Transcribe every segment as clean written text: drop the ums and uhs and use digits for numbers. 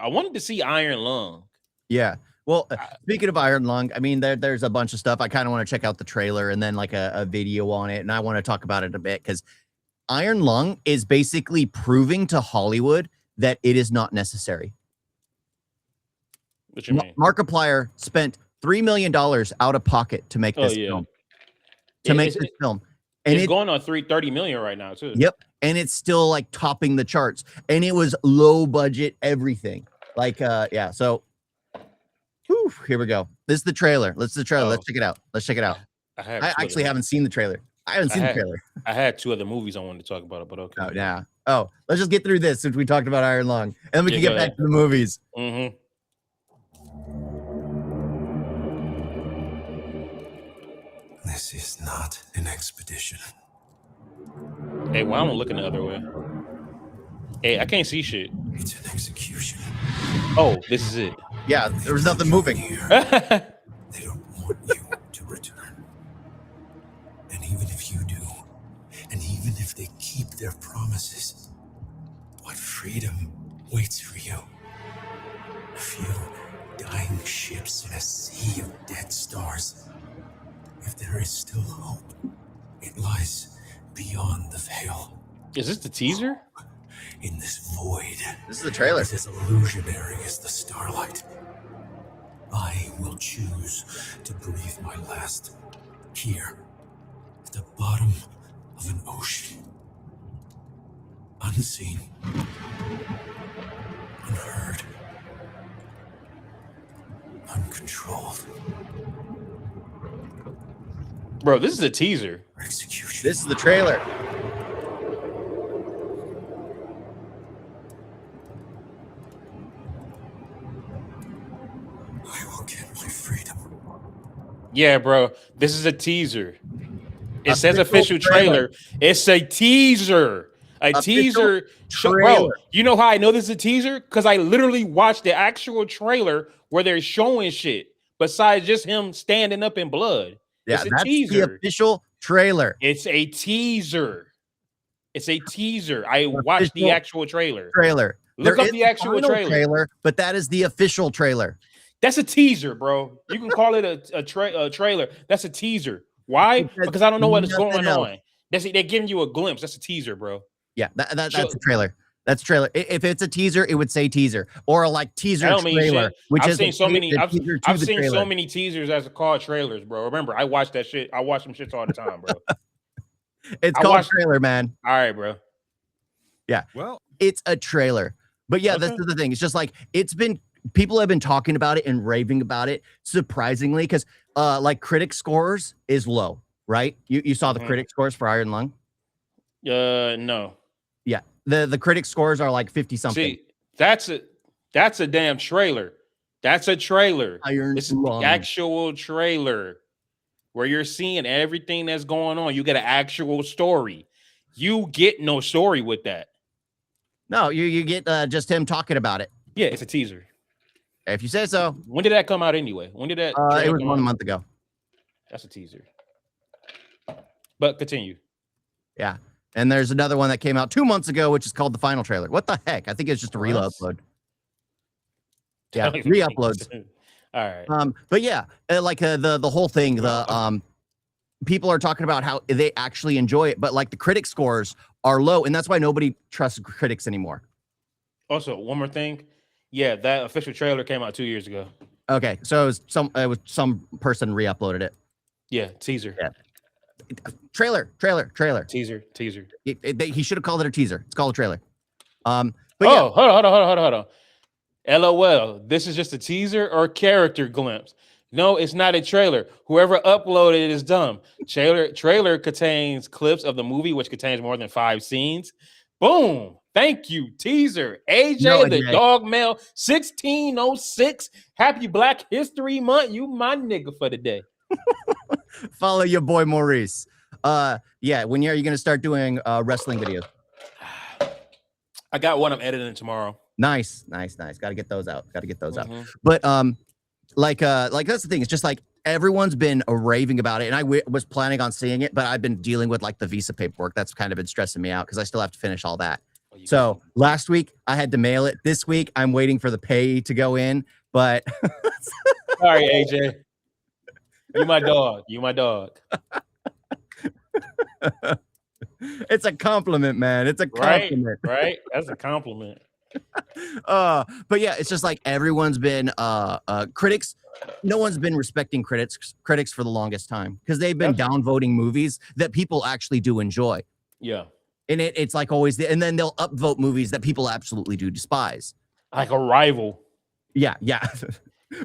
I wanted to see Iron Lung. Yeah. Well, speaking of Iron Lung, I mean, there's a bunch of stuff. I kind of want to check out the trailer and then like a video on it. And I want to talk about it a bit because Iron Lung is basically proving to Hollywood that it is not necessary. What you mean? Markiplier spent $3 million out of pocket to make this film. And it's going on $30 million right now too. Yep. And it's still like topping the charts. And it was low budget, everything. Like, yeah. So whew, here we go. This is the trailer. Let's check it out. Let's check it out. I actually haven't seen the trailer. The trailer. I had 2 other movies I wanted to talk about, but okay. Oh, yeah. Oh, let's just get through this since we talked about Iron Lung. And then we can get back to the movies. Mm-hmm. This is not an expedition. Hey, why am I looking the other way? Hey, I can't see shit. It's an execution. Oh, this is it. Yeah, there was nothing moving here. They don't want you to return. And even if you do, and even if they keep their promises, what freedom waits for you? A few dying ships in a sea of dead stars. If there is still hope, it lies beyond the veil. Is this the teaser? In this void. This is the trailer. It's as illusionary as the starlight. I will choose to breathe my last here, at the bottom of an ocean. Unseen. Unheard. Uncontrolled. Bro, this is a teaser. Execution. This is the trailer. I will get my freedom. Yeah, bro. This is a teaser. It says official trailer. It's a teaser. A teaser. Bro, you know how I know this is a teaser? Because I literally watched the actual trailer where they're showing shit besides just him standing up in blood. Yeah, that's the official trailer. It's a teaser. It's a teaser. I watched the actual trailer. Look up the actual trailer. But that is the official trailer. That's a teaser, bro. You can call it a trailer. That's a teaser. Why? Because I don't know what is going on. They're giving you a glimpse. That's a teaser, bro. Yeah, that's a trailer. That's a trailer. If it's a teaser, it would say teaser or like teaser trailer. Which I've seen so many. I've seen so many teasers as called trailers, bro. Remember, I watch that shit. I watch them shits all the time, bro. It's called trailer, man. All right, bro. Yeah. Well, it's a trailer. But yeah, this is the thing. It's just like people have been talking about it and raving about it, surprisingly, because like critic scores is low, right? You saw the critic scores for Iron Lung? No. Yeah. The critic scores are like 50 something. See, that's a damn trailer. That's a trailer. It's the actual trailer where you're seeing everything that's going on. You get an actual story. You get no story with that. No, you get just him talking about it. Yeah, it's a teaser. If you say so. When did that come out anyway? When did that? It was 1 month ago. That's a teaser. But continue. Yeah. And there's another one that came out 2 months ago, which is called the final trailer. What the heck? I think it's just a re-upload. Yeah, re-uploads. All right. But yeah, like the whole thing, people are talking about how they actually enjoy it, but like the critic scores are low, and that's why nobody trusts critics anymore. Also, one more thing. Yeah, that official trailer came out 2 years ago. Okay, so it was some person re-uploaded it. Yeah, teaser. Yeah. Trailer. Teaser. He should have called it a teaser. It's called a trailer. But yeah. Hold on. LOL. This is just a teaser or character glimpse. No, it's not a trailer. Whoever uploaded it is dumb. Trailer contains clips of the movie, which contains more than 5 scenes. Boom. Thank you, teaser. AJ, the dog mail 1606. Happy Black History Month. You my nigga for the day. Follow your boy Maurice. Yeah, when are you gonna start doing wrestling videos? I got one I'm editing tomorrow. Nice. Gotta get those out. But like that's the thing. It's just like everyone's been raving about it, and I was planning on seeing it, but I've been dealing with like the visa paperwork. That's kind of been stressing me out because I still have to finish all that. So last week I had to mail it. This week I'm waiting for the pay to go in, but sorry, AJ. You my dog. You my dog. It's a compliment, man. It's a compliment. Right? That's a compliment. But yeah, it's just like everyone's been critics. No one's been respecting critics for the longest time because they've been downvoting movies that people actually do enjoy. Yeah. And it's like always, and then they'll upvote movies that people absolutely do despise. Like Arrival. Yeah.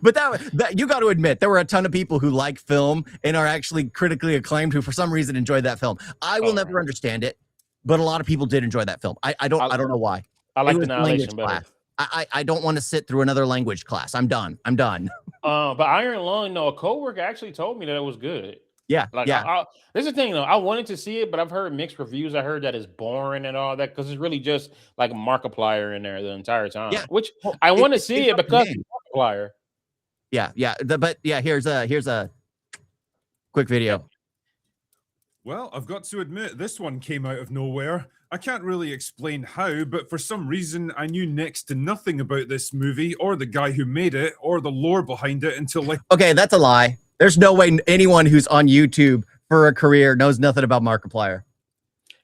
But that you got to admit, there were a ton of people who like film and are actually critically acclaimed who for some reason enjoyed that film. I will never understand it, but a lot of people did enjoy that film. I don't know why. I like the Annihilation better. I don't want to sit through another language class. I'm done. But Iron Lung, no, a coworker actually told me that it was good. Yeah. There's the thing though. I wanted to see it, but I've heard mixed reviews. I heard that it's boring and all that because it's really just like a Markiplier in there the entire time. Yeah. Which I want to see it because Markiplier. Yeah. Here's a quick video. Well, I've got to admit, this one came out of nowhere. I can't really explain how, but for some reason, I knew next to nothing about this movie or the guy who made it or the lore behind it until like... Okay, that's a lie. There's no way anyone who's on YouTube for a career knows nothing about Markiplier.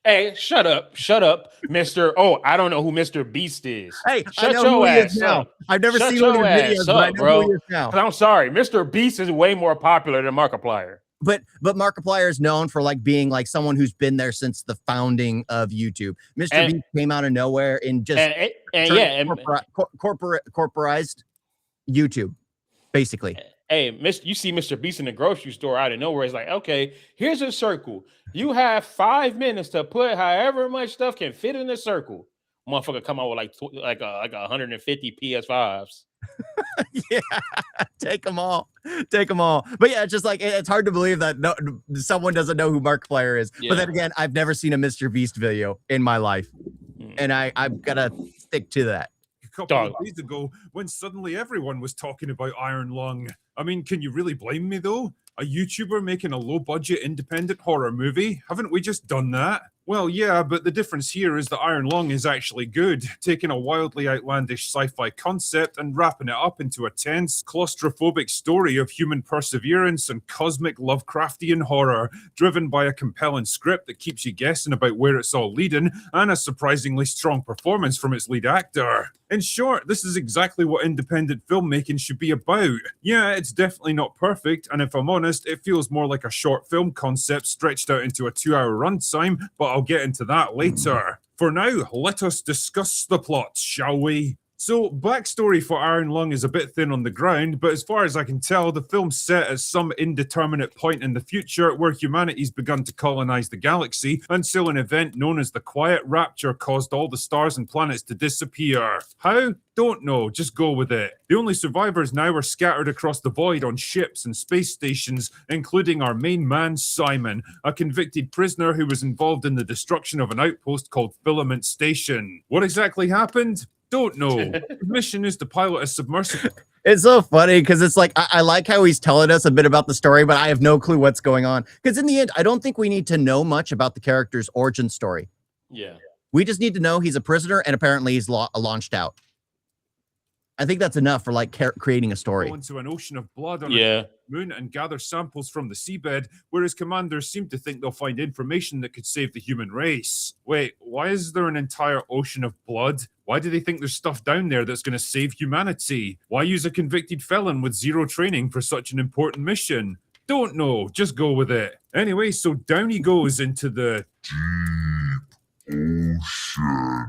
Hey, shut up, Mr. Oh, I don't know who Mr. Beast is. Hey, shut your ass up. I've never seen one of your videos, but I know who he is now. I'm sorry, Mr. Beast is way more popular than Markiplier. But Markiplier is known for like being like someone who's been there since the founding of YouTube. Mr. Beast came out of nowhere and just corporized YouTube, basically. Hey, you see Mr. Beast in the grocery store out of nowhere. It's like, okay, here's a circle. You have 5 minutes to put however much stuff can fit in the circle. Motherfucker come out with like 150 PS5s. Yeah, take them all. But yeah, it's just like it's hard to believe that someone doesn't know who Markiplier is. Yeah. But then again, I've never seen a Mr. Beast video in my life, and I've got to stick to that. A couple of days ago, when suddenly everyone was talking about Iron Lung. I mean, can you really blame me though? A YouTuber making a low-budget independent horror movie? Haven't we just done that? Well, yeah, but the difference here is that Iron Lung is actually good, taking a wildly outlandish sci-fi concept and wrapping it up into a tense, claustrophobic story of human perseverance and cosmic Lovecraftian horror, driven by a compelling script that keeps you guessing about where it's all leading, and a surprisingly strong performance from its lead actor. In short, this is exactly what independent filmmaking should be about. Yeah, it's definitely not perfect, and if I'm honest, it feels more like a short film concept stretched out into a 2-hour runtime, but I'll get into that later. For now, let us discuss the plot, shall we? So, backstory for Iron Lung is a bit thin on the ground, but as far as I can tell, the film's set at some indeterminate point in the future where humanity's begun to colonize the galaxy until an event known as the Quiet Rapture caused all the stars and planets to disappear. How? Don't know, just go with it. The only survivors now are scattered across the void on ships and space stations, including our main man, Simon, a convicted prisoner who was involved in the destruction of an outpost called Filament Station. What exactly happened? Don't know. The mission is to pilot a submersible. It's so funny because it's like, I like how he's telling us a bit about the story, but I have no clue what's going on. Because in the end, I don't think we need to know much about the character's origin story. Yeah. We just need to know he's a prisoner and apparently he's launched out. I think that's enough for like creating a story. Go into an ocean of blood on a moon and gather samples from the seabed, where his commanders seem to think they'll find information that could save the human race. Wait, why is there an entire ocean of blood? Why do they think there's stuff down there that's going to save humanity? Why use a convicted felon with zero training for such an important mission? Don't know, just go with it. Anyway, so down he goes into the deep ocean.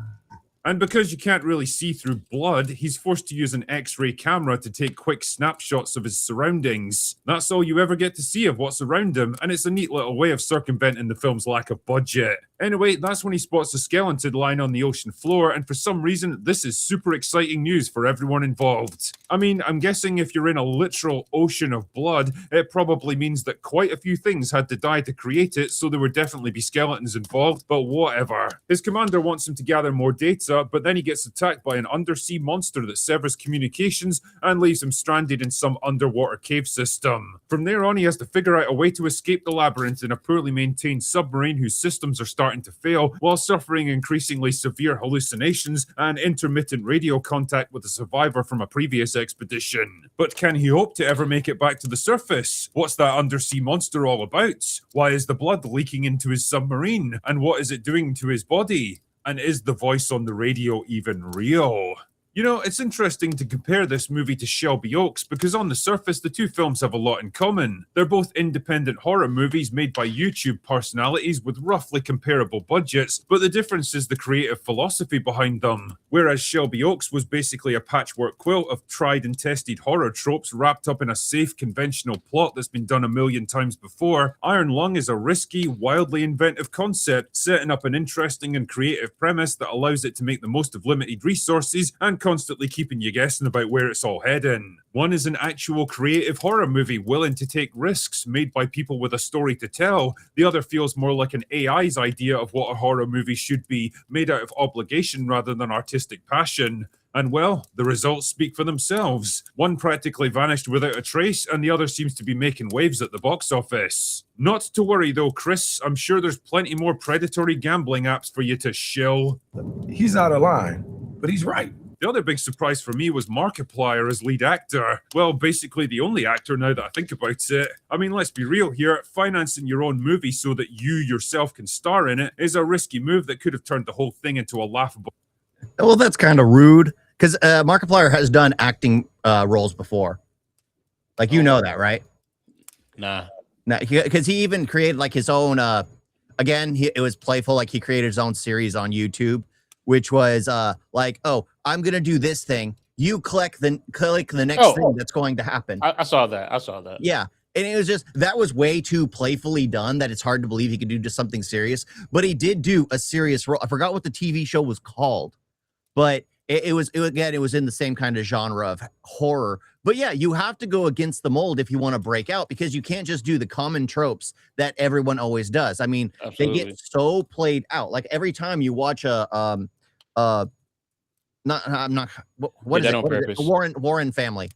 And because you can't really see through blood, he's forced to use an X-ray camera to take quick snapshots of his surroundings. That's all you ever get to see of what's around him, and it's a neat little way of circumventing the film's lack of budget. Anyway, that's when he spots a skeleton lying on the ocean floor, and for some reason, this is super exciting news for everyone involved. I mean, I'm guessing if you're in a literal ocean of blood, it probably means that quite a few things had to die to create it, so there would definitely be skeletons involved, but whatever. His commander wants him to gather more data, NASA, but then he gets attacked by an undersea monster that severs communications and leaves him stranded in some underwater cave system. From there on, he has to figure out a way to escape the labyrinth in a poorly maintained submarine whose systems are starting to fail, while suffering increasingly severe hallucinations and intermittent radio contact with a survivor from a previous expedition. But can he hope to ever make it back to the surface? What's that undersea monster all about? Why is the blood leaking into his submarine? And what is it doing to his body? And is the voice on the radio even real? You know, it's interesting to compare this movie to Shelby Oaks because on the surface, the two films have a lot in common. They're both independent horror movies made by YouTube personalities with roughly comparable budgets, but the difference is the creative philosophy behind them. Whereas Shelby Oaks was basically a patchwork quilt of tried and tested horror tropes wrapped up in a safe, conventional plot that's been done a million times before, Iron Lung is a risky, wildly inventive concept, setting up an interesting and creative premise that allows it to make the most of limited resources and constantly keeping you guessing about where it's all heading. One is an actual creative horror movie willing to take risks made by people with a story to tell. The other feels more like an AI's idea of what a horror movie should be, made out of obligation rather than artistic passion. And well, the results speak for themselves. One practically vanished without a trace, and the other seems to be making waves at the box office. Not to worry though, Chris, I'm sure there's plenty more predatory gambling apps for you to shill. He's out of line, but he's right. The other big surprise for me was Markiplier as lead actor. Well, basically the only actor now that I think about it. I mean, let's be real here. Financing your own movie so that you yourself can star in it is a risky move that could have turned the whole thing into a laughable... Well, that's kind of rude because Markiplier has done acting roles before. Like, you know that, right? Nah. Because he even created like his own, again, it was playful. Like he created his own series on YouTube, which was like, oh, I'm going to do this thing. You click the next thing that's going to happen. I saw that. Yeah. And it was just, that was way too playfully done that it's hard to believe he could do just something serious. But he did do a serious role. I forgot what the TV show was called, but it was in the same kind of genre of horror. But yeah, you have to go against the mold if you want to break out, because you can't just do the common tropes that everyone always does. I mean, They get so played out. Like every time you watch Warren family,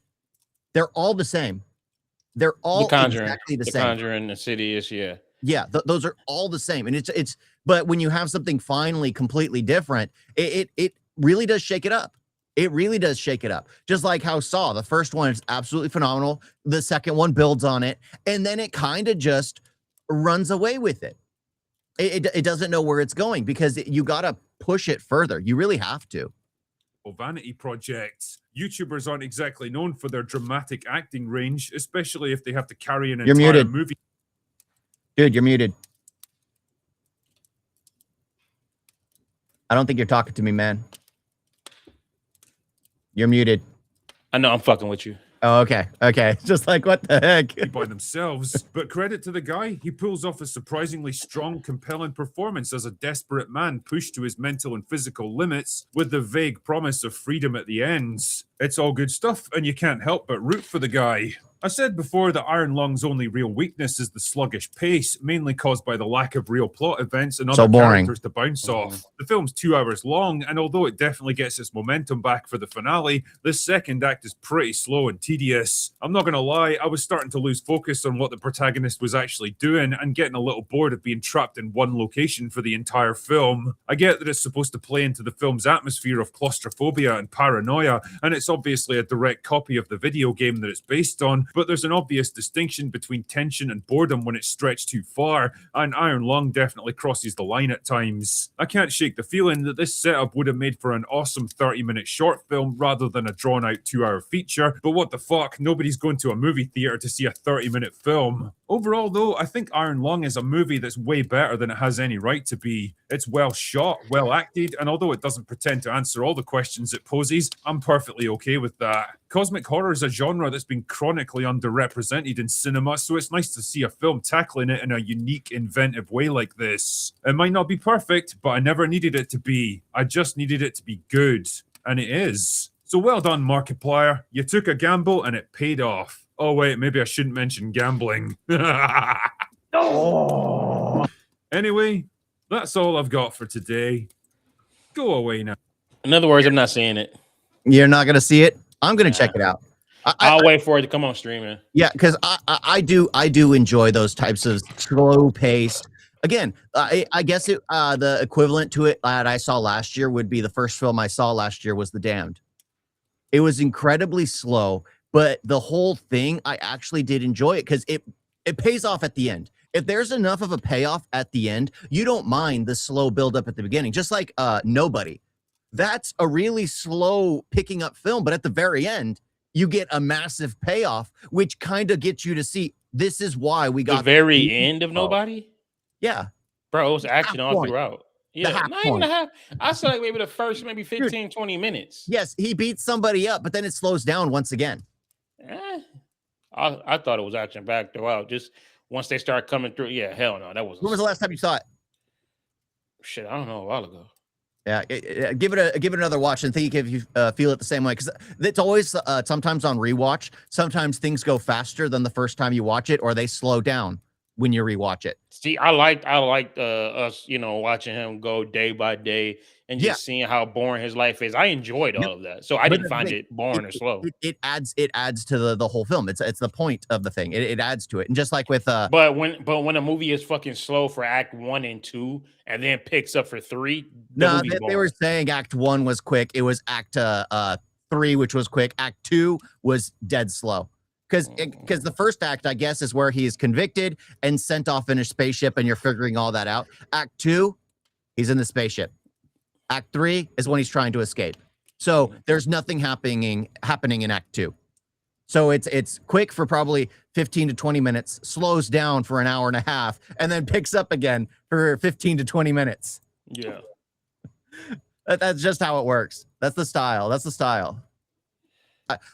they're all the same. They're all exactly the same. The Conjuring, Insidious, yeah. Yeah, those are all the same. And it's but when you have something finally completely different, it really does shake it up. It really does shake it up. Just like how Saw, the first one is absolutely phenomenal. The second one builds on it, and then it kind of just runs away with it. It doesn't know where it's going because you got to push it further. You really have to. Vanity projects. YouTubers aren't exactly known for their dramatic acting range, especially if they have to carry an entire movie. Dude, you're muted. I don't think you're talking to me, man. You're muted. I know, I'm fucking with you. Oh, okay. Okay. Just like, what the heck? By themselves. But credit to the guy, he pulls off a surprisingly strong, compelling performance as a desperate man pushed to his mental and physical limits with the vague promise of freedom at the ends. It's all good stuff, and you can't help but root for the guy. I said before that Iron Lung's only real weakness is the sluggish pace, mainly caused by the lack of real plot events and other characters to bounce off. The film's 2 hours long, and although it definitely gets its momentum back for the finale, this second act is pretty slow and tedious. I'm not gonna lie, I was starting to lose focus on what the protagonist was actually doing and getting a little bored of being trapped in one location for the entire film. I get that it's supposed to play into the film's atmosphere of claustrophobia and paranoia, and it's obviously a direct copy of the video game that it's based on, but there's an obvious distinction between tension and boredom when it's stretched too far, and Iron Lung definitely crosses the line at times. I can't shake the feeling that this setup would have made for an awesome 30-minute short film rather than a drawn-out 2-hour feature, but what the fuck, nobody's going to a movie theater to see a 30-minute film. Overall though, I think Iron Lung is a movie that's way better than it has any right to be. It's well shot, well acted, and although it doesn't pretend to answer all the questions it poses, I'm perfectly okay with that. Cosmic horror is a genre that's been chronically underrepresented in cinema, so it's nice to see a film tackling it in a unique, inventive way like this. It might not be perfect, but I never needed it to be. I just needed it to be good. And it is. So well done, Markiplier. You took a gamble and it paid off. Oh wait, maybe I shouldn't mention gambling. Oh. Anyway, that's all I've got for today. Go away now. In other words, I'm not seeing it. You're not gonna see it. I'm gonna check it out. I'll wait for it to come on streaming. Yeah, because I do enjoy those types of slow paced. Again, I guess the equivalent to it that I saw last year would be the first film I saw last year was The Damned. It was incredibly slow, but the whole thing I actually did enjoy it because it pays off at the end. If there's enough of a payoff at the end, you don't mind the slow build up at the beginning. Just like Nobody, that's a really slow picking up film, but at the very end, you get a massive payoff, which kind of gets you to see this is why we got the very end of Nobody. Yeah, bro, it was action all throughout. Yeah, not even a half. I saw like maybe the first maybe 15, 20 minutes. Yes, he beats somebody up, but then it slows down once again. I thought it was action back throughout. Just once they start coming through, yeah, hell no, that was. When was the last time you saw it? Shit, I don't know, a while ago. Yeah, give it another watch and think if you feel it the same way, because it's always sometimes on rewatch. Sometimes things go faster than the first time you watch it, or they slow down when you rewatch it. See, I liked us, watching him go day by day and just seeing how boring his life is. I enjoyed all of that, so I didn't find it boring or slow. It adds to the whole film. It's the point of the thing. It adds to it, and just like with But when a movie is fucking slow for Act 1 and 2, and then picks up for 3, no, they were saying Act 1 was quick. It was Act 3, which was quick. Act 2 was dead slow. Because the first act, I guess, is where he is convicted and sent off in a spaceship, and you're figuring all that out. Act 2, he's in the spaceship. Act 3 is when he's trying to escape. So there's nothing happening in Act 2. So it's quick for probably 15 to 20 minutes, slows down for an hour and a half, and then picks up again for 15 to 20 minutes. Yeah. That's just how it works. That's the style.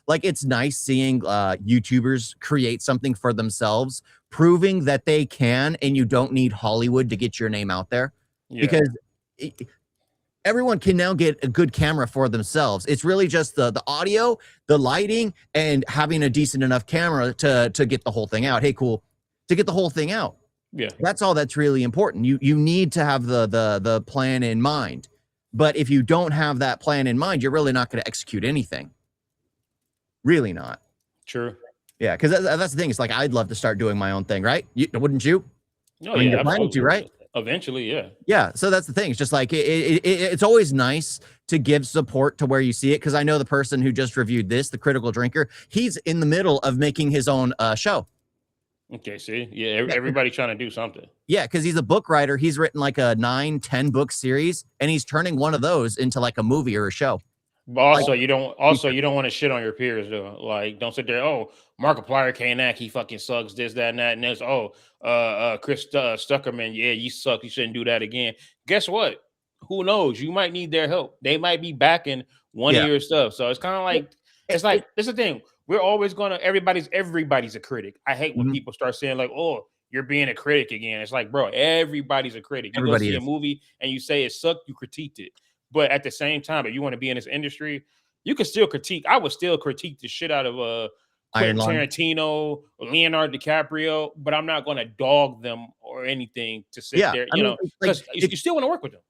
Like, it's nice seeing YouTubers create something for themselves, proving that they can, and you don't need Hollywood to get your name out there. Yeah. Because everyone can now get a good camera for themselves. It's really just the audio, the lighting, and having a decent enough camera to get the whole thing out. Hey, cool. To get the whole thing out. Yeah. That's all that's really important. You need to have the plan in mind. But if you don't have that plan in mind, you're really not going to execute anything. Really not. True. Yeah, because that's the thing. It's like, I'd love to start doing my own thing, right? Wouldn't you? No, you're planning to, right? Eventually, yeah. Yeah, so that's the thing. It's just like, it's always nice to give support to where you see it, because I know the person who just reviewed this, the Critical Drinker, he's in the middle of making his own show. Okay, see? Yeah, everybody trying to do something. Yeah, because he's a book writer. He's written like a 9-10 book series, and he's turning one of those into like a movie or a show. But also, you don't want to shit on your peers, though. Like, don't sit there. Oh, Markiplier can't act. He fucking sucks. This, that, and that. And this. Oh, Chris Stuckerman. Yeah, you suck. You shouldn't do that again. Guess what? Who knows? You might need their help. They might be backing one of your stuff. So it's kind of like it's like this is the thing. We're always gonna. Everybody's a critic. I hate when people start saying like, "Oh, you're being a critic again." It's like, bro, everybody's a critic. You go see a movie and you say it sucked. You critiqued it. But at the same time, if you want to be in this industry, you can still critique. I would still critique the shit out of Quentin Tarantino, Leonardo DiCaprio, but I'm not going to dog them or anything to sit there, because you still want to work with them.